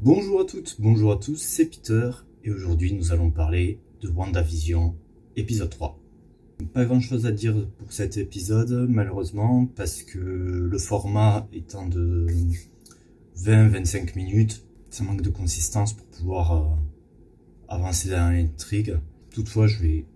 Bonjour à toutes, bonjour à tous, c'est Peter et aujourd'hui nous allons parler de WandaVision épisode 3. Pas grand chose à dire pour cet épisode malheureusement parce que le format étant de 20-25 minutes, ça manque de consistance pour pouvoir avancer dans l'intrigue. Toutefois j'ai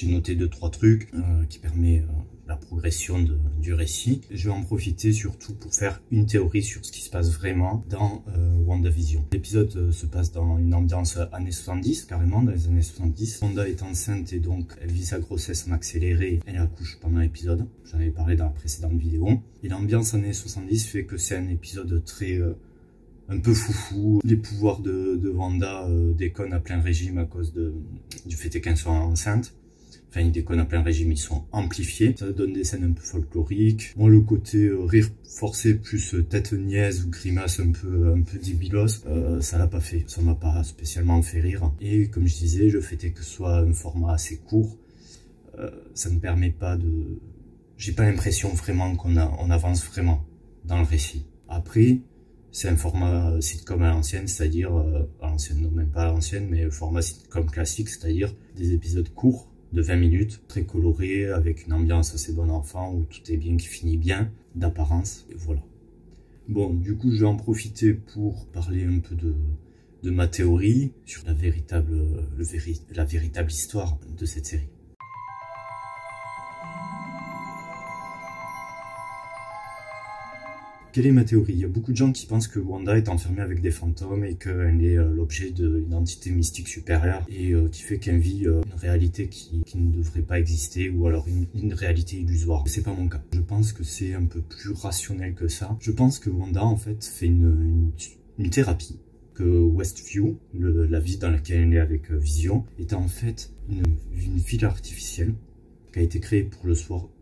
noté 2-3 trucs qui permettent la progression du récit. Je vais en profiter surtout pour faire une théorie sur ce qui se passe vraiment dans WandaVision. L'épisode se passe dans une ambiance années 70, carrément dans les années 70. Wanda est enceinte et donc elle vit sa grossesse en accéléré. Elle accouche pendant l'épisode. J'en avais parlé dans la précédente vidéo. Et l'ambiance années 70 fait que c'est un épisode très... un peu foufou. Les pouvoirs de Wanda déconnent à plein régime à cause du fait qu'elle soit enceinte. Enfin, ils déconnent à plein régime, ils sont amplifiés. Ça donne des scènes un peu folkloriques. Moi, le côté rire forcé plus tête niaise ou grimace un peu débilos, ça l'a pas fait. Ça m'a pas spécialement fait rire. Et comme je disais, le fait est que ce soit un format assez court, ça ne permet pas de... J'ai pas l'impression vraiment qu'on avance vraiment dans le récit. Après, c'est un format sitcom à l'ancienne, c'est-à-dire... à l'ancienne, non, même pas à l'ancienne, mais format sitcom classique, c'est-à-dire des épisodes courts, de 20 minutes, très coloré, avec une ambiance assez bon enfant, où tout est bien qui finit bien, d'apparence, et voilà. Bon, du coup, je vais en profiter pour parler un peu de ma théorie sur la véritable histoire de cette série. Quelle est ma théorie? Il y a beaucoup de gens qui pensent que Wanda est enfermée avec des fantômes et qu'elle est l'objet d'une entité mystique supérieure et qui fait qu'elle vit une réalité qui ne devrait pas exister ou alors une réalité illusoire. C'est pas mon cas. Je pense que c'est un peu plus rationnel que ça. Je pense que Wanda en fait fait une thérapie. Que Westview, la ville dans laquelle elle est avec Vision, est en fait une ville artificielle qui a été créé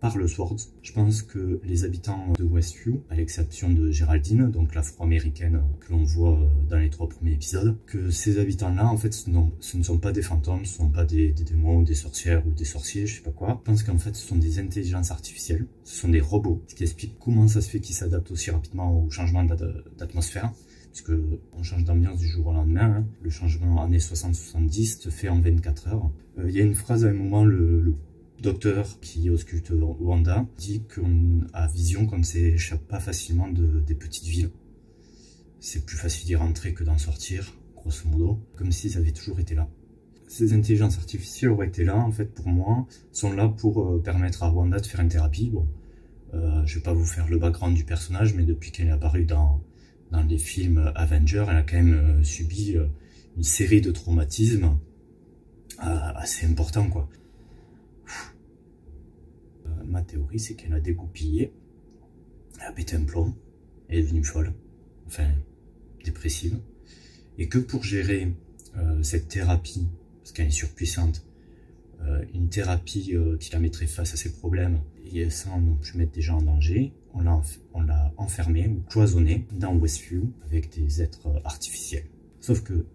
par le Sword. Je pense que les habitants de Westview, à l'exception de Géraldine, donc l'afro-américaine que l'on voit dans les 3 premiers épisodes, que ces habitants-là, en fait, ce ne sont pas des fantômes, ce ne sont pas des démons ou des sorcières ou des sorciers, je sais pas quoi. Je pense qu'en fait, ce sont des intelligences artificielles, ce sont des robots, ce qui explique comment ça se fait qu'ils s'adaptent aussi rapidement au changement d'atmosphère. Parce qu'on change d'ambiance du jour au lendemain, hein. Le changement années 60-70 se fait en 24 heures. Il y a une phrase à un moment, le docteur qui ausculte Wanda dit qu'à Vision qu'on ne s'échappe pas facilement des petites villes. C'est plus facile d'y rentrer que d'en sortir, grosso modo, comme s'ils avaient toujours été là. Ces intelligences artificielles auraient été là, en fait, pour moi, sont là pour permettre à Wanda de faire une thérapie. Bon, je vais pas vous faire le background du personnage, mais depuis qu'elle est apparue dans les films Avengers, elle a quand même subi une série de traumatismes assez importants, quoi. Ma théorie, c'est qu'elle a dégoupillé, elle a pété un plomb, elle est devenue folle, enfin dépressive, et que pour gérer cette thérapie, parce qu'elle est surpuissante, une thérapie qui la mettrait face à ses problèmes, et sans non plus mettre des gens en danger, on l'a enfermée ou cloisonnée dans Westview avec des êtres artificiels. Sauf que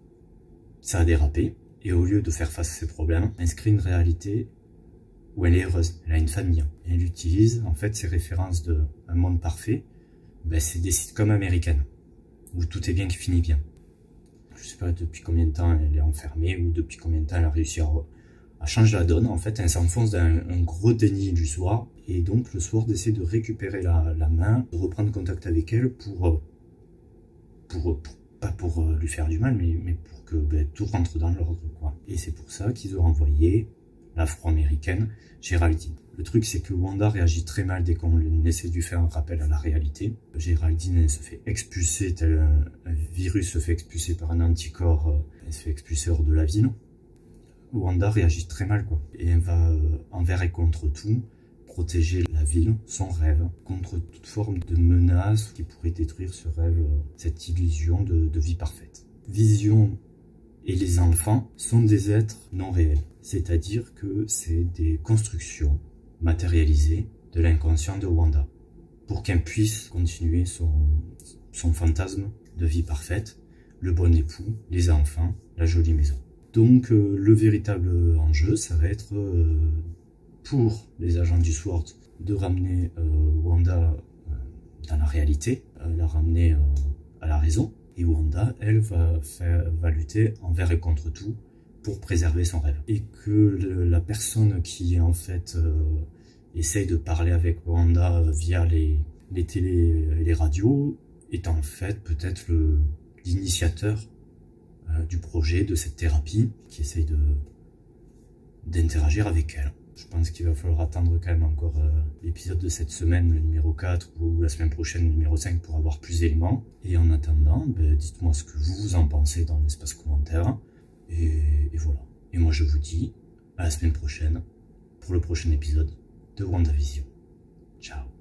ça a dérapé, et au lieu de faire face à ses problèmes, elle inscrit une réalité où elle est heureuse, elle a une famille. Et elle utilise en fait ces références d'un monde parfait, ben, c'est des sitcoms américaines, où tout est bien qui finit bien. Je sais pas depuis combien de temps elle est enfermée, ou depuis combien de temps elle a réussi à changer la donne. En fait, elle s'enfonce dans un gros déni du Sword, et donc le Sword essaie de récupérer la main, de reprendre contact avec elle pas pour lui faire du mal, mais pour que ben, tout rentre dans l'ordre, quoi. Et c'est pour ça qu'ils ont envoyé l'afro-américaine Géraldine. Le truc, c'est que Wanda réagit très mal dès qu'on essaie de lui faire un rappel à la réalité. Géraldine, elle se fait expulser, tel un virus se fait expulser par un anticorps, elle se fait expulser hors de la ville. Wanda réagit très mal, quoi. Et elle va, envers et contre tout, protéger la ville, son rêve, contre toute forme de menace qui pourrait détruire ce rêve, cette illusion de vie parfaite. Vision et les enfants sont des êtres non réels. C'est-à-dire que c'est des constructions matérialisées de l'inconscient de Wanda pour qu'elle puisse continuer son fantasme de vie parfaite, le bon époux, les enfants, la jolie maison. Donc le véritable enjeu, ça va être pour les agents du Sword de ramener Wanda dans la réalité, la ramener à la raison, Et Wanda, elle, va lutter envers et contre tout pour préserver son rêve. Et que la personne qui, en fait, essaye de parler avec Wanda via les télés et les radios est en fait peut-être l'initiateur du projet, de cette thérapie, qui essaye d'interagir avec elle. Je pense qu'il va falloir attendre quand même encore l'épisode de cette semaine, le numéro 4, ou la semaine prochaine, le numéro 5, pour avoir plus d'éléments. Et en attendant, dites-moi ce que vous en pensez dans l'espace commentaire. Et voilà. Et moi je vous dis à la semaine prochaine pour le prochain épisode de WandaVision. Ciao.